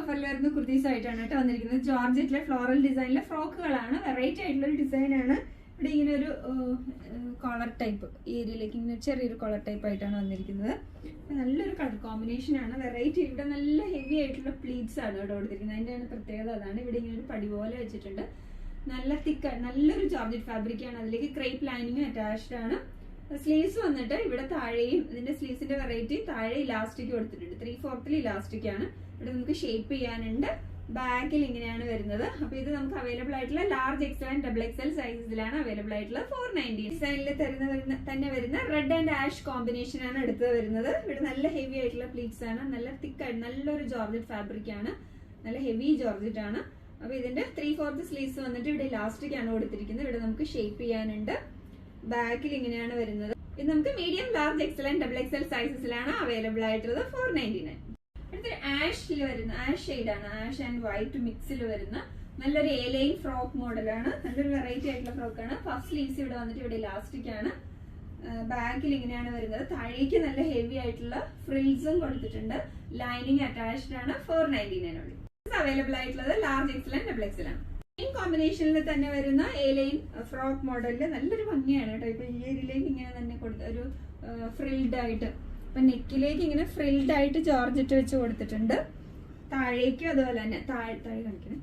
ഓഫറിൽ വരുന്ന കുർത്തീസ് ആയിട്ടാണ് കേട്ടോ വന്നിരിക്കുന്നത്. ജോർജറ്റിലെ ഫ്ലോറൽ ഡിസൈനിലെ ഫ്രോക്കുകളാണ്. വെറൈറ്റി ആയിട്ടുള്ള ഒരു ഡിസൈനാണ്. ഇവിടെ ഇങ്ങനെ ഒരു കോളർ ടൈപ്പ്, ഈ ഏരിയയിലേക്ക് ഇങ്ങനെ ചെറിയൊരു കോളർ ടൈപ്പ് ആയിട്ടാണ് വന്നിരിക്കുന്നത്. നല്ലൊരു കളർ കോമ്പിനേഷൻ ആണ്. വെറൈറ്റി, ഇവിടെ നല്ല ഹെവി ആയിട്ടുള്ള പ്ലീറ്റ്സ് ആണ് ഇവിടെ കൊടുത്തിരിക്കുന്നത്. അതിൻ്റെയാണ് പ്രത്യേകത അതാണ്. ഇവിടെ ഇങ്ങനെ ഒരു പടി പോലെ വെച്ചിട്ടുണ്ട്. നല്ല തിക്ക്, നല്ലൊരു ജോർജറ്റ് ഫാബ്രിക് ആണ്. അതിലേക്ക് ക്രേപ്പ് ലൈനിങ്ങും അറ്റാച്ച്ഡ് ആണ്. സ്ലീവ്സ് വന്നിട്ട് ഇവിടെ താഴെയും, ഇതിന്റെ സ്ലീവ്സിന്റെ വെറൈറ്റി താഴെ ഇലാസ്റ്റിക് കൊടുത്തിട്ടുണ്ട്. 3/4 ഇലാസ്റ്റിക് ആണ്. ഇവിടെ നമുക്ക് ഷേപ്പ് ചെയ്യാനുണ്ട്. ബാക്കിൽ ഇങ്ങനെയാണ് വരുന്നത്. അപ്പൊ ഇത് നമുക്ക് അവൈലബിൾ ആയിട്ടുള്ള large XL and double XL സൈസസിലാണ് അവൈലബിൾ ആയിട്ടുള്ളത്. 490 ഡിസൈനിൽ തന്നെ വരുന്ന റെഡ് ആൻഡ് ആഷ് കോമ്പിനേഷൻ ആണ് എടുത്ത് വരുന്നത്. ഇവിടെ നല്ല ഹെവി ആയിട്ടുള്ള പ്ലീറ്റ്സ് ആണ്. നല്ല തിക്കായിട്ട് നല്ലൊരു ജോർജറ്റ് ഫാബ്രിക് ആണ്. നല്ല ഹെവി ജോർജറ്റ് ആണ്. അപ്പൊ ഇതിന്റെ 3/4 സ്ലീവ്സ് വന്നിട്ട് ഇവിടെ ഇലാസ്റ്റിക് ആണ് കൊടുത്തിരിക്കുന്നത്. ഇവിടെ നമുക്ക് ഷേപ്പ് ചെയ്യാനുണ്ട്. ബാക്കിൽ ഇങ്ങനെയാണ് വരുന്നത്. ഇത് നമുക്ക് medium, large XL and double XL സൈസസിലാണ് അവൈലബിൾ ആയിട്ടുള്ളത്. 499. അടുത്തൊരു ആഷിൽ വരുന്ന, ആഷ് ഷെയ്ഡാണ്, ആഷ് ആൻഡ് വൈറ്റ് മിക്സിൽ വരുന്ന നല്ലൊരു എലൈൻ ഫ്രോക്ക് മോഡലാണ്. നല്ലൊരു വെറൈറ്റി ആയിട്ടുള്ള ഫ്രോക്കാണ്. ഫസ്റ്റ് സ്ലീവ്സ് ഇവിടെ വന്നിട്ട് ഇവിടെ ഇലാസ്റ്റിക് ആണ്. ബാക്കിൽ ഇങ്ങനെയാണ് വരുന്നത്. താഴേക്ക് നല്ല ഹെവി ആയിട്ടുള്ള ഫ്രിൽസും കൊടുത്തിട്ടുണ്ട്. ലൈനിങ് അറ്റാച്ച്ഡ് ആണ്. 499 അവൈലബിൾ ആയിട്ടുള്ളത് large XL and double Excel ആണ്. കോമ്പിനേഷനിൽ തന്നെ വരുന്ന എലൈൻ ഫ്രോക്ക് മോഡലില് നല്ലൊരു ഭംഗിയാണ് കേട്ടോ. ഇപ്പൊ ഈ ഏരിയയിലേക്ക് ഇങ്ങനെ തന്നെ കൊടുത്ത ഒരു ഫ്രിൽഡ് ആയിട്ട്, ഇപ്പൊ നെക്കിലേക്ക് ഇങ്ങനെ ഫ്രിൽഡ് ആയിട്ട് ജോർജറ്റ് വെച്ച് കൊടുത്തിട്ടുണ്ട്. താഴേക്കും അതുപോലെ തന്നെ താഴെ കാണിക്കണേ,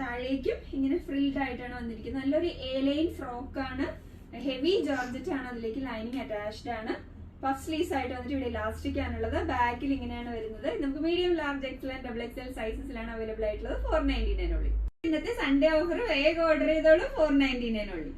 താഴേക്കും ഇങ്ങനെ ഫ്രിൽഡ് ആയിട്ടാണ് വന്നിരിക്കുന്നത്. നല്ലൊരു എലൈൻ ഫ്രോക്ക് ആണ്. ഹെവി ജോർജറ്റ് ആണ്. അതിലേക്ക് ലൈനിങ് അറ്റാച്ച്ഡ് ആണ്. പഫ് സ്ലീവ്സ് ആയിട്ട് വന്നിട്ട് ഇവിടെ ഇലാസ്റ്റിക് ആണുള്ളത്. ബാക്കിൽ ഇങ്ങനെയാണ് വരുന്നത്. നമുക്ക് medium, large XL and double XL സൈസസിലാണ് അവൈലബിൾ ആയിട്ടുള്ളത്. 499 ഉള്ളൂ. ഇന്നത്തെ സൺഡേ ഓഫർ വേഗം ഓർഡർ ചെയ്തോളൂ. 499 ഉള്ളൂ.